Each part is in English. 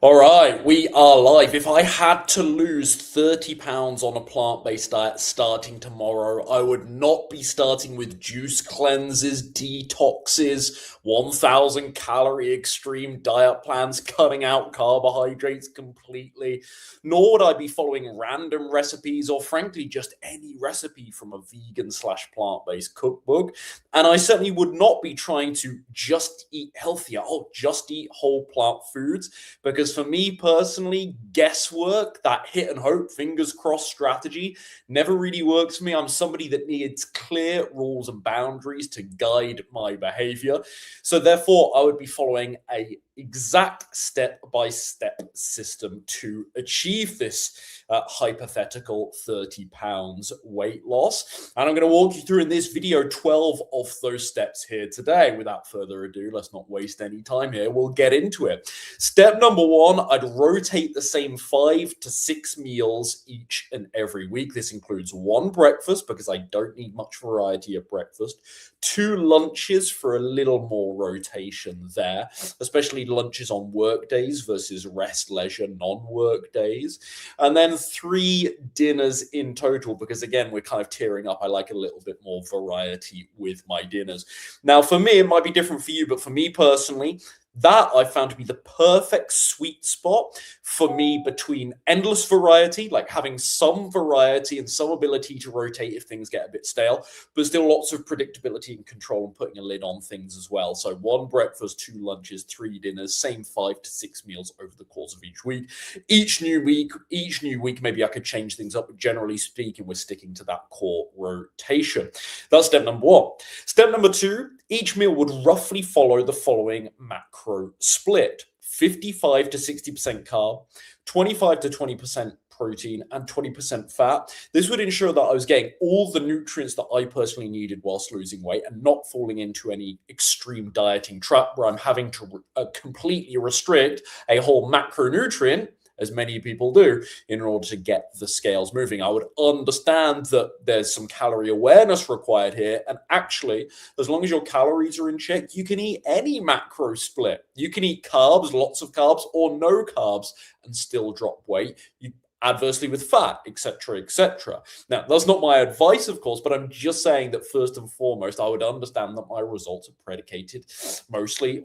All right, we are live. If I had to lose 30 pounds on a plant-based diet starting tomorrow, I would not be starting with juice cleanses, detoxes, 1,000 calorie extreme diet plans, cutting out carbohydrates completely, nor would I be following random recipes or frankly just any recipe from a vegan slash plant-based cookbook. And I certainly would not be trying to just eat healthier or just eat whole plant foods because for me personally, guesswork, that hit and hope, fingers crossed strategy never really works for me. I'm somebody that needs clear rules and boundaries to guide my behavior. So therefore, I would be following a exact step-by-step system to achieve this hypothetical 30 pounds weight loss. And I'm going to walk you through in this video 12 of those steps here today. Without further ado, let's not waste any time here. We'll get into it. Step number one, I'd rotate the same 5 to 6 meals each and every week. This includes one breakfast because I don't need much variety at breakfast, 2 lunches for a little more rotation there, especially lunches on work days versus rest, leisure, non-work days, and then 3 dinners in total because again, we're kind of tearing up. I like a little bit more variety with my dinners. Now, for me, it might be different for you, but for me personally, that I found to be the perfect sweet spot for me between endless variety, like having some variety and some ability to rotate if things get a bit stale, but still lots of predictability and control and putting a lid on things as well. So 1 breakfast, 2 lunches, 3 dinners, same 5 to 6 meals over the course of each week. Each new week, maybe I could change things up, but generally speaking, we're sticking to that core rotation. That's step number 1. Step number 2, each meal would roughly follow the following macro split: 55 to 60% carb, 25 to 20% protein, and 20% fat. This would ensure that I was getting all the nutrients that I personally needed whilst losing weight and not falling into any extreme dieting trap where I'm having to completely restrict a whole macronutrient, as many people do, in order to get the scales moving. I would understand that there's some calorie awareness required here. And actually, as long as your calories are in check, you can eat any macro split. You can eat carbs, lots of carbs, or no carbs, and still drop weight. You adversely with fat, etc., etc. Now, that's not my advice, of course, but I'm just saying that first and foremost, I would understand that my results are predicated mostly,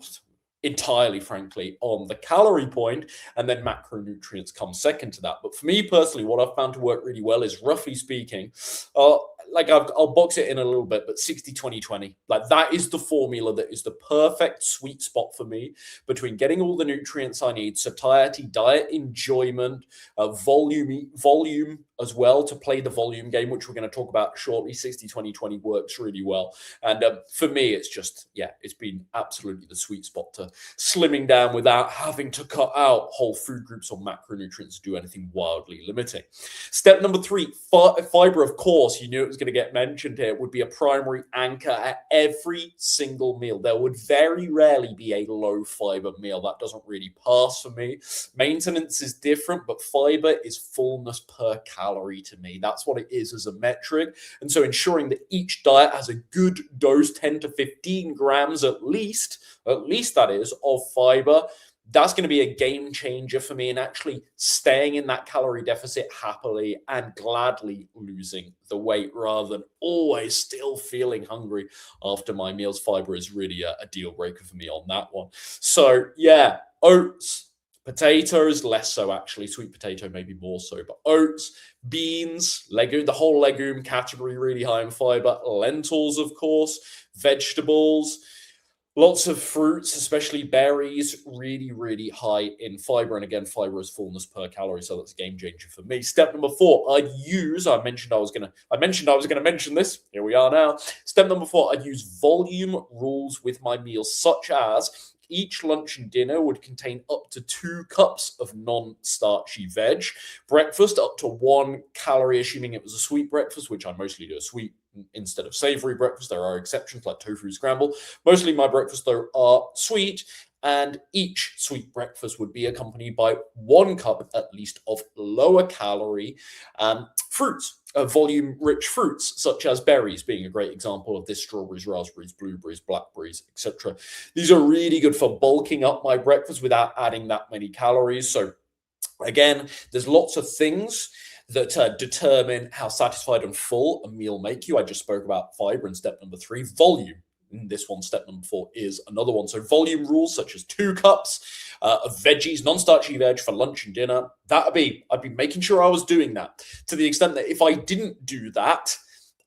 entirely, frankly, on the calorie point, and then macronutrients come second to that. But for me personally, what I've found to work really well is, roughly speaking, I'll box it in a little bit, but 60, 20, 20. Like, that is the formula that is the perfect sweet spot for me between getting all the nutrients I need, satiety, diet enjoyment, volume as well, to play the volume game, which we're going to talk about shortly. 60, 20, 20 works really well. And for me, it's just, yeah, it's been absolutely the sweet spot to slimming down without having to cut out whole food groups or macronutrients to do anything wildly limiting. Step number 3, fiber, of course, you knew it was going to get mentioned here, would be a primary anchor at every single meal. There would very rarely be a low fiber meal. That doesn't really pass for me. Maintenance is different, but fiber is fullness per calorie to me. That's what it is as a metric. And so ensuring that each diet has a good dose, 10 to 15 grams at least that is, of fiber, that's going to be a game changer for me in actually staying in that calorie deficit happily and gladly losing the weight rather than always still feeling hungry after my meals. Fiber is really a deal breaker for me on that one. So yeah, oats, potatoes, less so actually, sweet potato maybe more so, but oats, beans, legume, the whole legume category, really high in fiber, lentils, of course, vegetables, lots of fruits, especially berries, really, really high in fiber. And again, fiber is fullness per calorie, so that's a game changer for me. Step number 4, I mentioned I was gonna mention this. Here we are now. Step number 4, I'd use volume rules with my meals, such as each lunch and dinner would contain up to 2 cups of non-starchy veg. Breakfast up to 1 calorie, assuming it was a sweet breakfast, which I mostly do a sweet instead of savory breakfast. There are exceptions like tofu scramble. Mostly my breakfasts, though, are sweet. And each sweet breakfast would be accompanied by 1 cup at least of lower calorie fruits, volume rich fruits, such as berries being a great example of this, strawberries, raspberries, blueberries, blackberries, etc. These are really good for bulking up my breakfast without adding that many calories. So again, there's lots of things that determine how satisfied and full a meal make you. I just spoke about fiber in step number 3. Volume in this one, step number 4, is another one. So volume rules such as 2 cups of veggies, non-starchy veg for lunch and dinner. I'd be making sure I was doing that, to the extent that if I didn't do that,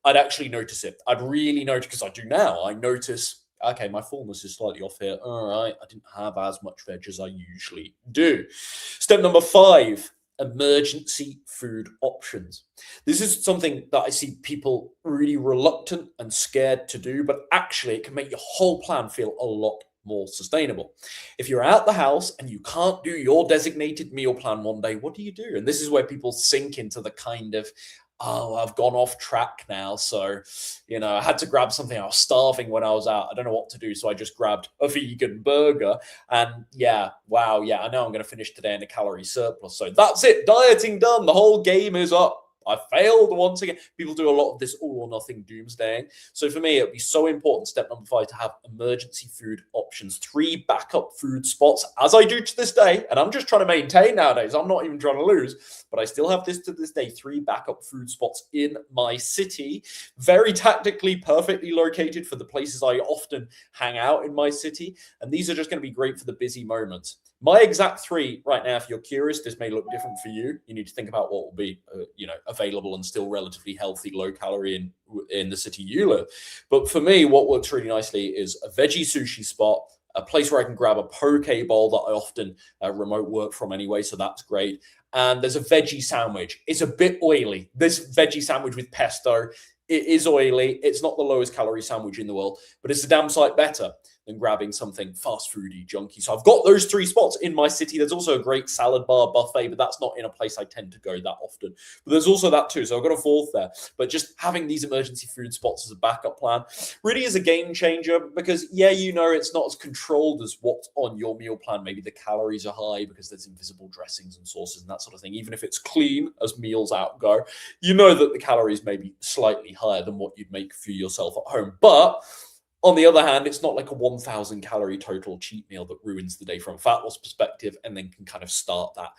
I'd actually notice it. I'd really notice, because I do now. I notice, okay, my fullness is slightly off here. All right, I didn't have as much veg as I usually do. Step number 5, emergency food options. This is something that I see people really reluctant and scared to do, but actually it can make your whole plan feel a lot more sustainable. If you're out the house and you can't do your designated meal plan one day, what do you do? And this is where people sink into the kind of, oh, I've gone off track now. So, I had to grab something. I was starving when I was out. I don't know what to do. So I just grabbed a vegan burger. And I know I'm going to finish today in a calorie surplus. So that's it. Dieting done. The whole game is up. I failed once again. People do a lot of this all or nothing doomsdaying. So for me, it would be so important, step number 5, to have emergency food options, 3 backup food spots, as I do to this day. And I'm just trying to maintain nowadays. I'm not even trying to lose, but I still have this to this day, 3 backup food spots in my city, very tactically, perfectly located for the places I often hang out in my city. And these are just going to be great for the busy moments. My exact 3 right now, if you're curious, this may look different for you. You need to think about what will be, available and still relatively healthy, low calorie in the city you live. But for me, what works really nicely is a veggie sushi spot, a place where I can grab a poke bowl that I often remote work from anyway, so that's great. And there's a veggie sandwich. It's a bit oily. This veggie sandwich with pesto, it is oily. It's not the lowest calorie sandwich in the world, but it's a damn sight better than grabbing something fast foody junky. So I've got those 3 spots in my city. There's also a great salad bar buffet, but that's not in a place I tend to go that often. But there's also that too. So I've got a 4th there. But just having these emergency food spots as a backup plan really is a game changer, because it's not as controlled as what's on your meal plan. Maybe the calories are high because there's invisible dressings and sauces and that sort of thing. Even if it's clean as meals out go, that the calories may be slightly higher than what you'd make for yourself at home. But on the other hand, it's not like a 1,000 calorie total cheat meal that ruins the day from a fat loss perspective, and then can kind of start that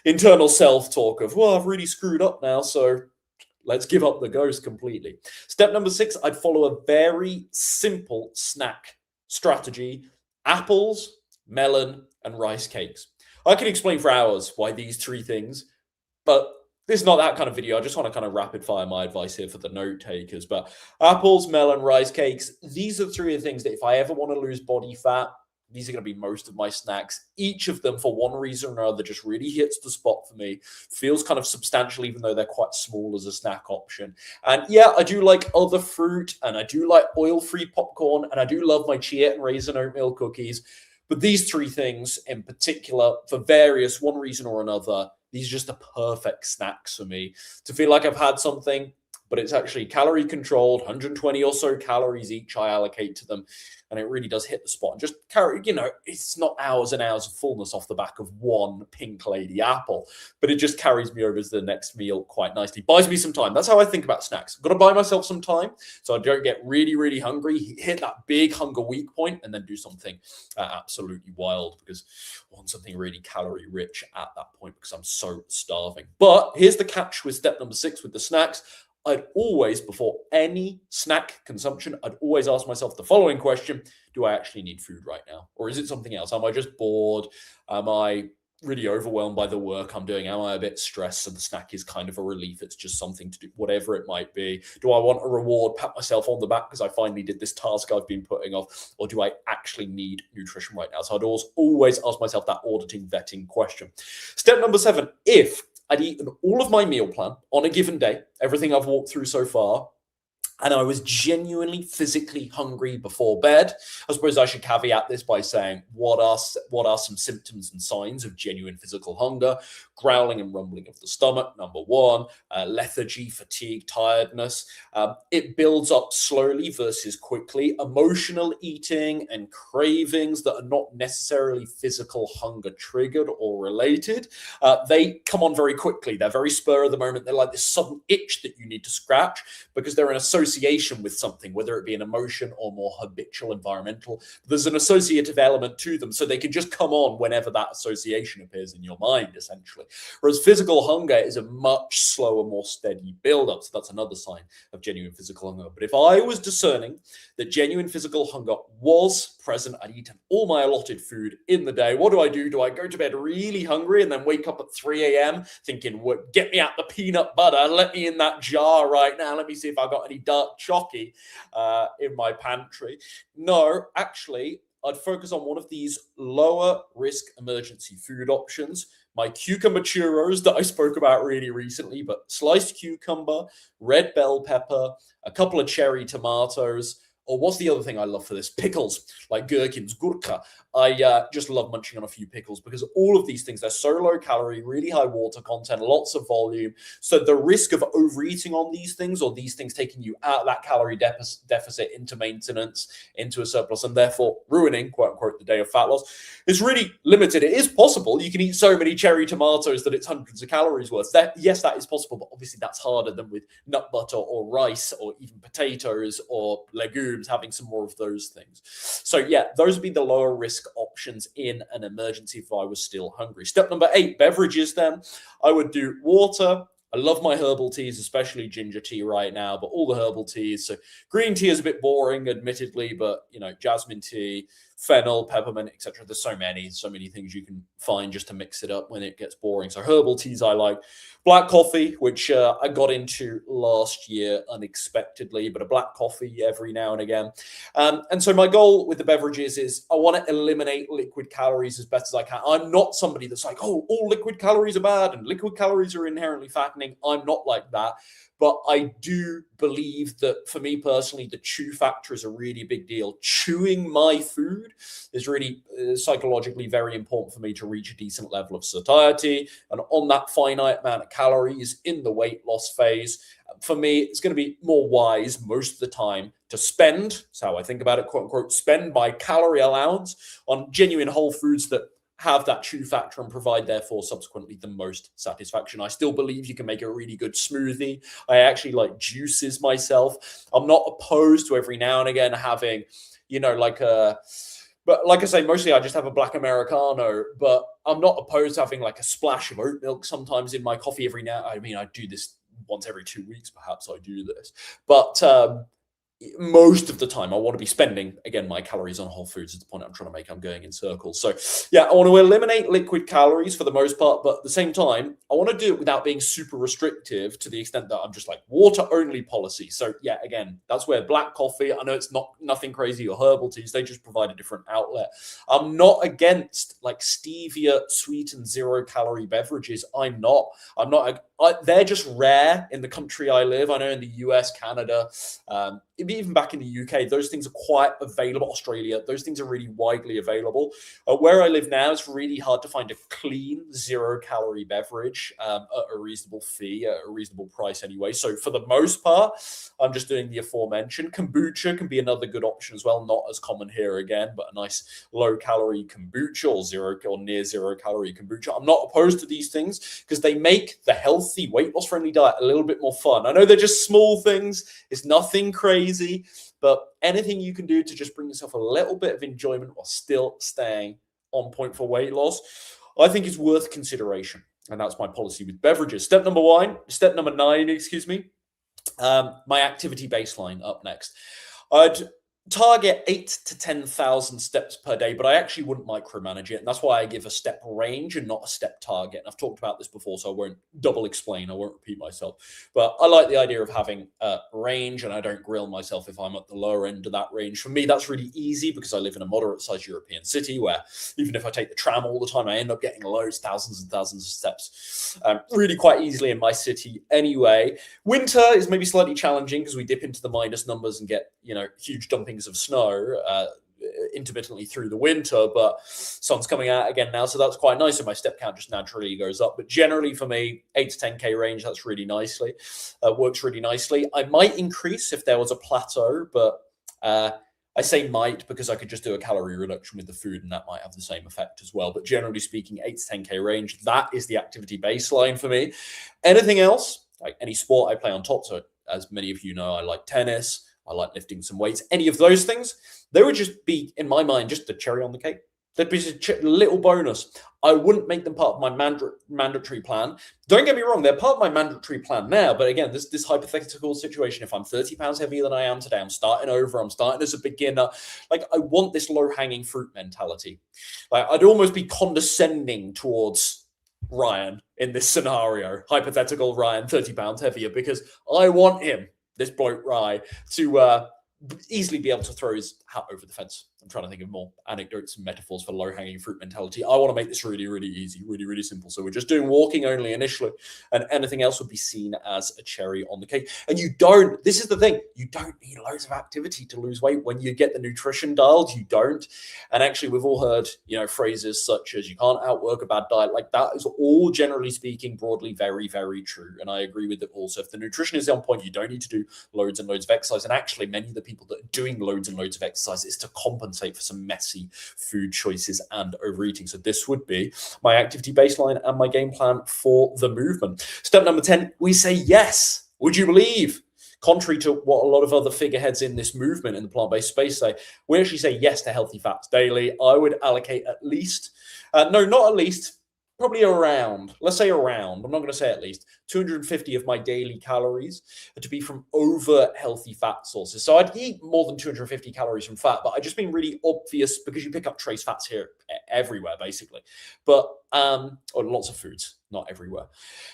internal self-talk of, well, I've really screwed up now, so let's give up the ghost completely. Step number 6, I'd follow a very simple snack strategy: apples, melon, and rice cakes. I can explain for hours why these 3 things, but this is not that kind of video. I just want to kind of rapid fire my advice here for the note takers. But apples, melon, rice cakes, these are 3 of the things that if I ever want to lose body fat, these are going to be most of my snacks. Each of them, for one reason or another, just really hits the spot for me. Feels kind of substantial, even though they're quite small as a snack option. And I do like other fruit, and I do like oil-free popcorn, and I do love my chia and raisin oatmeal cookies. But these 3 things in particular, for one reason or another, these are just the perfect snacks for me to feel like I've had something, but it's actually calorie controlled, 120 or so calories each I allocate to them. And it really does hit the spot. And just it's not hours and hours of fullness off the back of one pink lady apple, but it just carries me over to the next meal quite nicely. Buys me some time. That's how I think about snacks. I've got to buy myself some time so I don't get really, really hungry, hit that big hunger weak point, and then do something absolutely wild, because I want something really calorie rich at that point because I'm so starving. But here's the catch with step number 6 with the snacks. I'd always, before any snack consumption, I'd always ask myself the following question: do I actually need food right now? Or is it something else? Am I just bored? Am I really overwhelmed by the work I'm doing? Am I a bit stressed? So the snack is kind of a relief. It's just something to do, whatever it might be. Do I want a reward, pat myself on the back because I finally did this task I've been putting off? Or do I actually need nutrition right now? So I'd always ask myself that auditing, vetting question. Step number 7, if I'd eaten all of my meal plan on a given day, everything I've walked through so far, and I was genuinely physically hungry before bed. I suppose I should caveat this by saying what are some symptoms and signs of genuine physical hunger? Growling and rumbling of the stomach, number one. Lethargy, fatigue, tiredness. It builds up slowly versus quickly. Emotional eating and cravings that are not necessarily physical hunger triggered or related. They come on very quickly. They're very spur of the moment. They're like this sudden itch that you need to scratch because they're an association with something, whether it be an emotion or more habitual environmental. There's an associative element to them, so they can just come on whenever that association appears in your mind, essentially. Whereas physical hunger is a much slower, more steady build-up. So that's another sign of genuine physical hunger. But if I was discerning that genuine physical hunger was present, I'd eaten all my allotted food in the day. What do? Do I go to bed really hungry and then wake up at 3 a.m. thinking, get me out the peanut butter, let me in that jar right now, let me see if I've got any dark chocky in my pantry? No, actually, I'd focus on one of these lower risk emergency food options. My cucumber churros that I spoke about really recently, but sliced cucumber, red bell pepper, a couple of cherry tomatoes, or what's the other thing I love for this? Pickles, like gherkins, gurka. I just love munching on a few pickles because all of these things, they're so low calorie, really high water content, lots of volume. So the risk of overeating on these things, or these things taking you out of that calorie deficit into maintenance, into a surplus, and therefore ruining, quote unquote, the day of fat loss, is really limited. It is possible. You can eat so many cherry tomatoes that it's hundreds of calories worth. Yes, that is possible, but obviously that's harder than with nut butter or rice or even potatoes or legumes, having some more of those things. So yeah, those would be the lower risk options in an emergency if I was still hungry. Step number 8, beverages then. I would do water. I love my herbal teas, especially ginger tea right now, but all the herbal teas. So green tea is a bit boring, admittedly, but jasmine tea, fennel, peppermint, etc. There's so many things you can find just to mix it up when it gets boring. So herbal teas I like. Black coffee, which I got into last year unexpectedly, but a black coffee every now and again. And so my goal with the beverages is I want to eliminate liquid calories as best as I can. I'm not somebody that's like, oh, all liquid calories are bad and liquid calories are inherently fattening. I'm not like that. But I do believe that for me personally, the chew factor is a really big deal. Chewing my food is really psychologically very important for me to reach a decent level of satiety. And on that finite amount of calories in the weight loss phase, for me, it's going to be more wise most of the time to spend, that's how I think about it, quote unquote, spend my calorie allowance on genuine whole foods that have that chew factor and provide, therefore, subsequently the most satisfaction. I still believe you can make a really good smoothie. I actually like juices myself. I'm not opposed to every now and again having, but like I say, mostly I just have a black Americano, but I'm not opposed to having like a splash of oat milk sometimes in my coffee every now. I mean, I do this once every 2 weeks, perhaps I do this, but most of the time I want to be spending, again, my calories on whole foods. Is the point I'm trying to make. I'm going in circles. So yeah, I want to eliminate liquid calories for the most part, but at the same time, I want to do it without being super restrictive to the extent that I'm just like water only policy. So yeah, again, that's where black coffee, I know it's nothing crazy, or herbal teas, they just provide a different outlet. I'm not against like stevia sweetened 0-calorie beverages. They're just rare in the country I live. I know in the US, Canada, even back in the UK, those things are quite available. Australia, those things are really widely available. Where I live now, it's really hard to find a clean 0-calorie beverage at a reasonable fee, at a reasonable price anyway. So for the most part, I'm just doing the aforementioned. Kombucha can be another good option as well. Not as common here again, but a nice low-calorie kombucha or near 0-calorie kombucha. I'm not opposed to these things because they make the healthy weight loss friendly diet a little bit more fun. I know they're just small things. It's nothing crazy, but anything you can do to just bring yourself a little bit of enjoyment while still staying on point for weight loss, I think is worth consideration. And that's my policy with beverages. Step number 9, my activity baseline up next. I'd target 8 to 10,000 steps per day, but I actually wouldn't micromanage it. And that's why I give a step range and not a step target. And I've talked about this before, so I won't double explain. I won't repeat myself. But I like the idea of having a range, and I don't grill myself if I'm at the lower end of that range. For me, that's really easy because I live in a moderate sized European city where even if I take the tram all the time, I end up getting loads, thousands and thousands of steps really quite easily in my city anyway. Winter is maybe slightly challenging because we dip into the minus numbers and get, huge dumpings of snow intermittently through the winter, but sun's coming out again now, so that's quite nice, and my step count just naturally goes up. But generally for me, 8 to 10k range, that's really nicely works really nicely. I might increase if there was a plateau, but I say might because I could just do a calorie reduction with the food and that might have the same effect as well. But generally speaking, 8 to 10k range, that is the activity baseline for me. Anything else, like any sport I play on top, so as many of you know, I like tennis, I like lifting some weights, any of those things, they would just be, in my mind, just the cherry on the cake. They'd be a little bonus. I wouldn't make them part of my mandatory plan. Don't get me wrong, they're part of my mandatory plan now. But again, this hypothetical situation, if I'm 30 pounds heavier than I am today, I'm starting over, I'm starting as a beginner. Like, I want this low-hanging fruit mentality. Like, I'd almost be condescending towards Ryan in this scenario, hypothetical Ryan, 30 pounds heavier, because I want him, this bloke Rye, to easily be able to throw his hat over the fence. I'm trying to think of more anecdotes and metaphors for low-hanging fruit mentality. I want to make this really, really easy, really, really simple. So we're just doing walking only initially, and anything else would be seen as a cherry on the cake. And this is the thing, you don't need loads of activity to lose weight. When you get the nutrition dialed, you don't. And actually, we've all heard, phrases such as you can't outwork a bad diet. Like, that is all, generally speaking, broadly very, very true. And I agree with it also. If the nutrition is on point, you don't need to do loads and loads of exercise. And actually, many of the people that are doing loads and loads of exercise is to compensate for some messy food choices and overeating. So this would be my activity baseline and my game plan for the movement. Step number 10, we say yes. Would you believe? Contrary to what a lot of other figureheads in this movement in the plant-based space say, we actually say yes to healthy fats daily. I would allocate at least, no, not at least, probably around, let's say around, I'm not going to say at least, 250 of my daily calories to be from over healthy fat sources. So I'd eat more than 250 calories from fat, but I just been really obvious because you pick up trace fats here everywhere, basically. But, or lots of foods, not everywhere.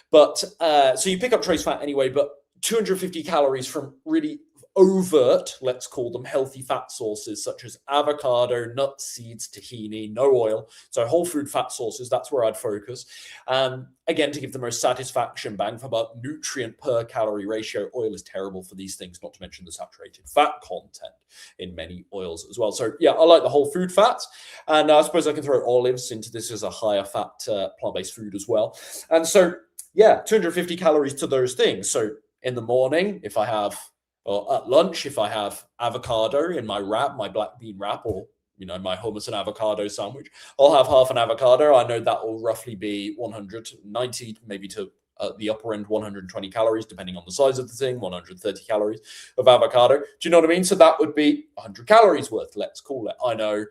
But, so you pick up trace fat anyway, but 250 calories from really overt, let's call them healthy fat sources such as avocado, nuts, seeds, tahini, no oil. So whole food fat sources, that's where I'd focus. Again, to give the most satisfaction bang for about nutrient per calorie ratio. Oil is terrible for these things, not to mention the saturated fat content in many oils as well. So yeah, I like the whole food fats. And I suppose I can throw olives into this as a higher fat plant-based food as well. And so, yeah, 250 calories to those things. So in the morning, if I have, or at lunch, if I have avocado in my wrap, my black bean wrap, or my hummus and avocado sandwich, I'll have half an avocado. I know that will roughly be 190, maybe to the upper end, 120 calories, depending on the size of the thing, 130 calories of avocado. Do you know what I mean? So that would be 100 calories worth, let's call it. I know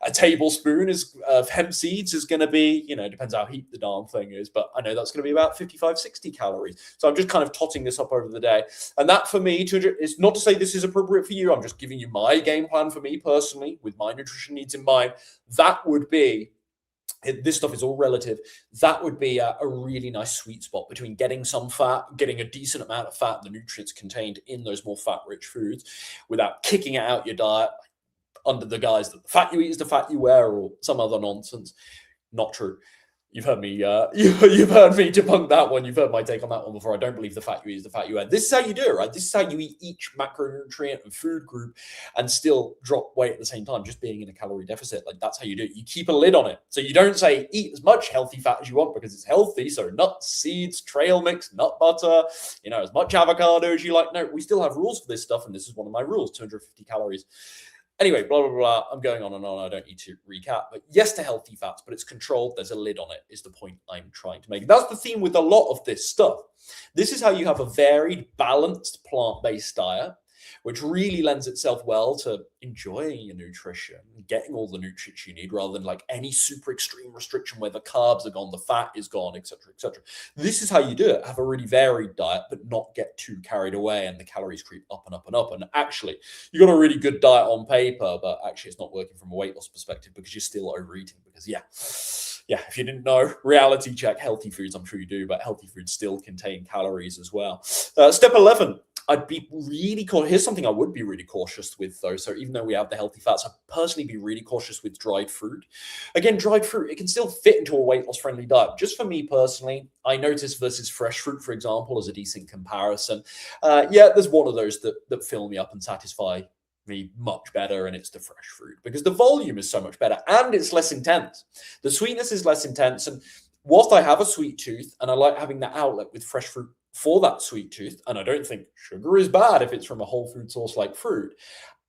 a tablespoon of hemp seeds is going to be, depends how heat the darn thing is, but I know that's going to be about 55, 60 calories. So I'm just kind of totting this up over the day. And that for me, is not to say this is appropriate for you. I'm just giving you my game plan for me personally, with my nutrition needs in mind. That would be, this stuff is all relative. That would be a really nice sweet spot between getting some fat, getting a decent amount of fat, the nutrients contained in those more fat-rich foods, without kicking it out your diet under the guise that the fat you eat is the fat you wear, or some other nonsense. Not true. You've heard me. You've heard me debunk that one. You've heard my take on that one before. I don't believe the fat you eat is the fat you wear. This is how you do it, right? This is how you eat each macronutrient and food group and still drop weight at the same time, just being in a calorie deficit. Like, that's how you do it. You keep a lid on it. So you don't say eat as much healthy fat as you want because it's healthy. So nuts, seeds, trail mix, nut butter, as much avocado as you like. No, we still have rules for this stuff, and this is one of my rules: 250 calories. Anyway, blah, blah, blah. I'm going on and on. I don't need to recap. But yes to healthy fats, but it's controlled. There's a lid on it, is the point I'm trying to make. That's the theme with a lot of this stuff. This is how you have a varied, balanced plant-based diet which really lends itself well to enjoying your nutrition, getting all the nutrients you need rather than like any super extreme restriction where the carbs are gone, the fat is gone, etc., etc. This is how you do it. Have a really varied diet, but not get too carried away and the calories creep up and up and up. And actually, you got a really good diet on paper, but actually it's not working from a weight loss perspective because you're still overeating. Because yeah, if you didn't know, reality check, healthy foods, I'm sure you do, but healthy foods still contain calories as well. Step 11, I'd be really cautious. Here's something I would be really cautious with, though. So even though we have the healthy fats, I'd personally be really cautious with dried fruit. Again, dried fruit, it can still fit into a weight loss friendly diet. Just for me personally, I notice versus fresh fruit, for example, as a decent comparison. Yeah, there's one of those that fill me up and satisfy me much better, and it's the fresh fruit because the volume is so much better and it's less intense. The sweetness is less intense, and whilst I have a sweet tooth and I like having that outlet with fresh fruit for that sweet tooth, and I don't think sugar is bad if it's from a whole food source like fruit,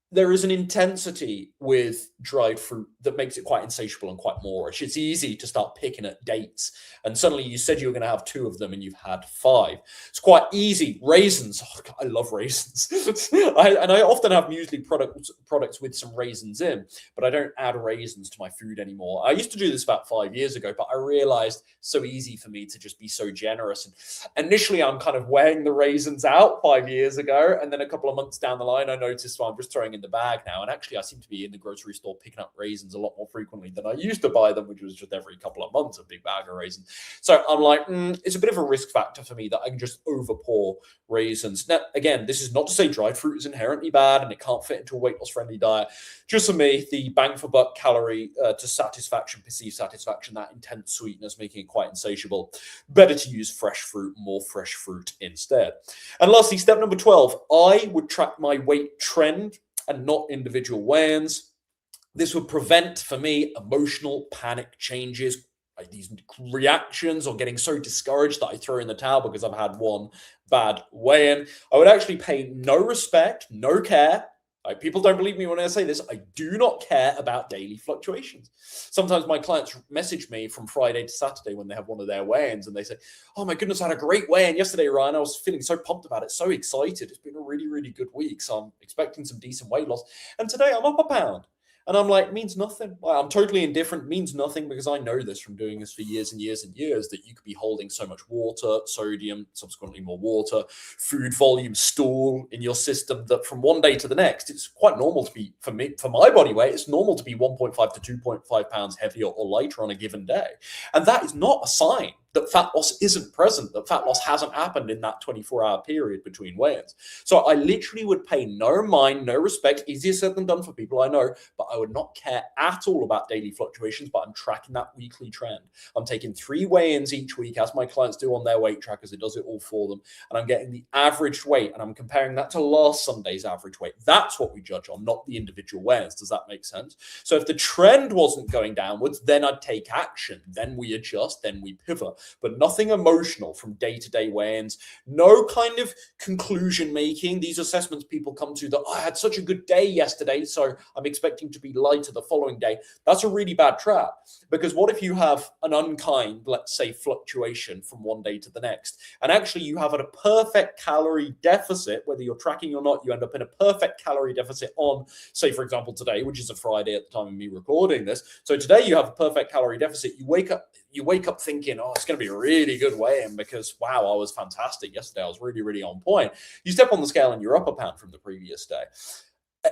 there is an intensity with dried fruit that makes it quite insatiable and quite moreish. It's easy to start picking at dates, and suddenly you said you were going to have 2 of them and you've had 5. It's quite easy. Raisins, oh God, I love raisins. I often have muesli products with some raisins in, but I don't add raisins to my food anymore. I used to do this about 5 years ago, but I realized it's so easy for me to just be so generous. And initially, I'm kind of weighing the raisins out 5 years ago, and then a couple of months down the line, I noticed, well, I'm just throwing in the bag now. And actually, I seem to be in the grocery store picking up raisins a lot more frequently than I used to buy them, which was just every couple of months, a big bag of raisins. So I'm like, it's a bit of a risk factor for me that I can just overpour raisins. Now, again, this is not to say dried fruit is inherently bad and it can't fit into a weight loss friendly diet. Just for me, the bang for buck calorie to satisfaction, perceived satisfaction, that intense sweetness, making it quite insatiable. Better to use fresh fruit, more fresh fruit instead. And lastly, step number 12, I would track my weight trend and not individual weigh-ins. This would prevent, for me, emotional panic changes, like these reactions or getting so discouraged that I throw in the towel because I've had one bad weigh-in. I would actually pay no respect, no care. Like, people don't believe me when I say this. I do not care about daily fluctuations. Sometimes my clients message me from Friday to Saturday when they have one of their weigh-ins and they say, oh my goodness, I had a great weigh-in yesterday, Ryan. I was feeling so pumped about it, so excited. It's been a really, really good week. So I'm expecting some decent weight loss. And today I'm up a pound. And I'm like, means nothing. Well, I'm totally indifferent, means nothing, because I know this from doing this for years and years and years, that you could be holding so much water, sodium, subsequently more water, food volume, stool in your system, that from one day to the next, it's quite normal to be, for me, for my body weight, it's normal to be 1.5 to 2.5 pounds heavier or lighter on a given day. And that is not a sign that fat loss isn't present, that fat loss hasn't happened in that 24-hour period between weigh-ins. So I literally would pay no mind, no respect, easier said than done for people I know, but I would not care at all about daily fluctuations, but I'm tracking that weekly trend. I'm taking 3 weigh-ins each week, as my clients do on their weight trackers. It does it all for them. And I'm getting the average weight, and I'm comparing that to last Sunday's average weight. That's what we judge on, not the individual weigh-ins. Does that make sense? So if the trend wasn't going downwards, then I'd take action. Then we adjust, then we pivot. But nothing emotional from day-to-day weigh-ins, no kind of conclusion making. These assessments people come to that, I had such a good day yesterday, so I'm expecting to be lighter the following day. That's a really bad trap, because what if you have an unkind, let's say, fluctuation from one day to the next, and actually you have a perfect calorie deficit, whether you're tracking or not, you end up in a perfect calorie deficit on, say, for example, today, which is a Friday at the time of me recording this. So today you have a perfect calorie deficit. You wake up thinking, oh, it's going to be a really good weigh-in because, wow, I was fantastic yesterday. I was really, really on point. You step on the scale and you're up a pound from the previous day.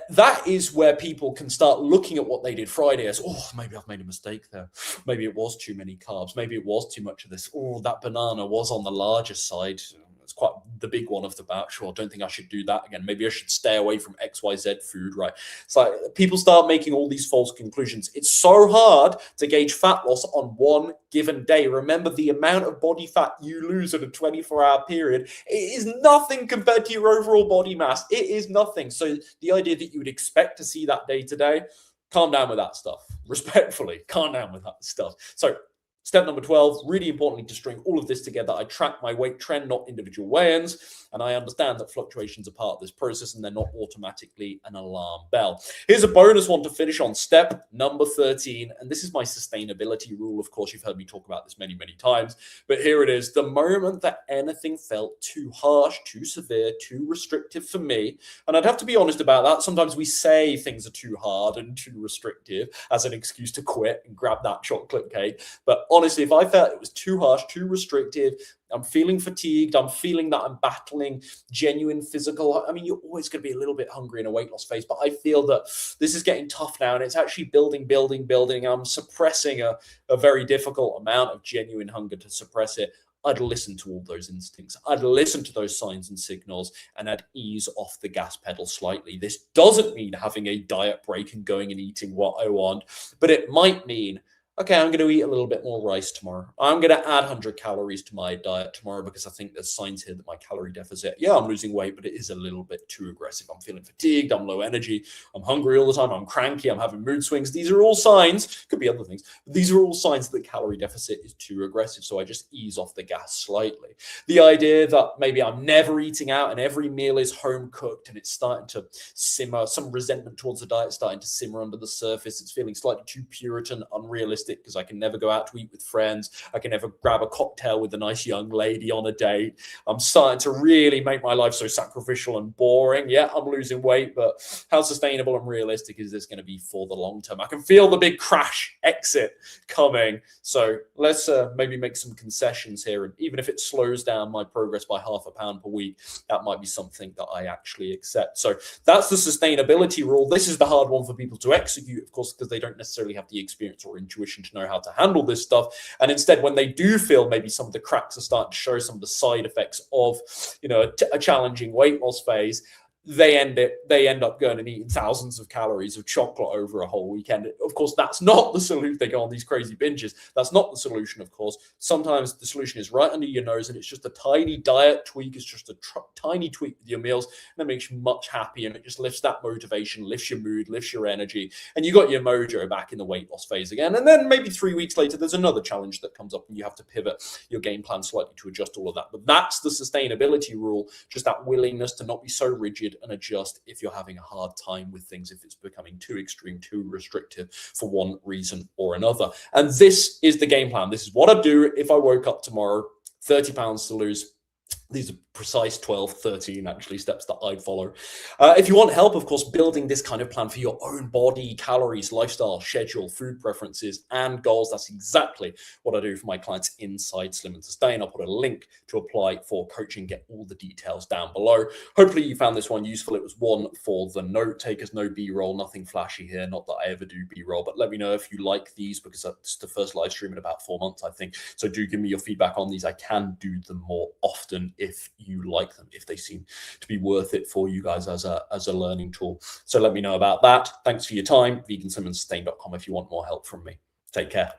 That is where people can start looking at what they did Friday as, oh, maybe I've made a mistake there. Maybe it was too many carbs. Maybe it was too much of this. Oh, that banana was on the larger side. It's quite the big one of the batch. Sure, I don't think I should do that again. Maybe I should stay away from XYZ food, right? So people start making all these false conclusions. It's so hard to gauge fat loss on one given day. Remember, the amount of body fat you lose in a 24-hour period, it is nothing compared to your overall body mass. It is nothing. So the idea that you would expect to see that day to day, calm down with that stuff. Respectfully, calm down with that stuff. So Step number 12, really importantly, to string all of this together, I track my weight trend, not individual weigh-ins, and I understand that fluctuations are part of this process and they're not automatically an alarm bell. Here's a bonus one to finish on, step number 13, and this is my sustainability rule. Of course, you've heard me talk about this many, many times, but here it is. The moment that anything felt too harsh, too severe, too restrictive for me, and I'd have to be honest about that, sometimes we say things are too hard and too restrictive as an excuse to quit and grab that chocolate cake, but honestly, if I felt it was too harsh, too restrictive, I'm feeling fatigued, I'm feeling that I'm battling genuine physical. I mean, you're always going to be a little bit hungry in a weight loss phase, but I feel that this is getting tough now and it's actually building. I'm suppressing a very difficult amount of genuine hunger to suppress it. I'd listen to all those instincts. I'd listen to those signs and signals, and I'd ease off the gas pedal slightly. This doesn't mean having a diet break and going and eating what I want, but it might mean, okay, I'm going to eat a little bit more rice tomorrow. I'm going to add 100 calories to my diet tomorrow because I think there's signs here that my calorie deficit, yeah, I'm losing weight, but it is a little bit too aggressive. I'm feeling fatigued. I'm low energy. I'm hungry all the time. I'm cranky. I'm having mood swings. These are all signs, could be other things, but these are all signs that the calorie deficit is too aggressive. So I just ease off the gas slightly. The idea that maybe I'm never eating out and every meal is home cooked and it's starting to simmer, some resentment towards the diet starting to simmer under the surface. It's feeling slightly too Puritan, unrealistic, because I can never go out to eat with friends. I can never grab a cocktail with a nice young lady on a date. I'm starting to really make my life so sacrificial and boring. Yeah, I'm losing weight, but how sustainable and realistic is this going to be for the long term? I can feel the big crash exit coming. So let's maybe make some concessions here. And even if it slows down my progress by ½ a pound per week, that might be something that I actually accept. So that's the sustainability rule. This is the hard one for people to execute, of course, because they don't necessarily have the experience or intuition to know how to handle this stuff. And instead, when they do feel maybe some of the cracks are starting to show, some of the side effects of, a challenging weight loss phase, they end up going and eating thousands of calories of chocolate over a whole weekend. Of course, that's not the solution. They go on these crazy binges. That's not the solution, of course. Sometimes the solution is right under your nose and it's just a tiny diet tweak. It's just a tiny tweak with your meals, and that makes you much happier, and it just lifts that motivation, lifts your mood, lifts your energy, and you got your mojo back in the weight loss phase again. And then maybe 3 weeks later, there's another challenge that comes up and you have to pivot your game plan slightly to adjust all of that. But that's the sustainability rule, just that willingness to not be so rigid and adjust if you're having a hard time with things, if it's becoming too extreme, too restrictive for one reason or another. And this is the game plan. This is what I'd do if I woke up tomorrow, 30 pounds to lose. These are precise 12, 13 actually steps that I'd follow. If you want help, of course, building this kind of plan for your own body, calories, lifestyle, schedule, food preferences, and goals, that's exactly what I do for my clients inside Slim and Sustain. I'll put a link to apply for coaching, get all the details down below. Hopefully you found this one useful. It was one for the note takers, no B-roll, nothing flashy here. Not that I ever do B-roll, but let me know if you like these, because that's the first live stream in about 4 months, I think. So do give me your feedback on these. I can do them more often if you like them, if they seem to be worth it for you guys as a learning tool. So let me know about that. Thanks for your time. veganslimandsustain.com if you want more help from me. Take care.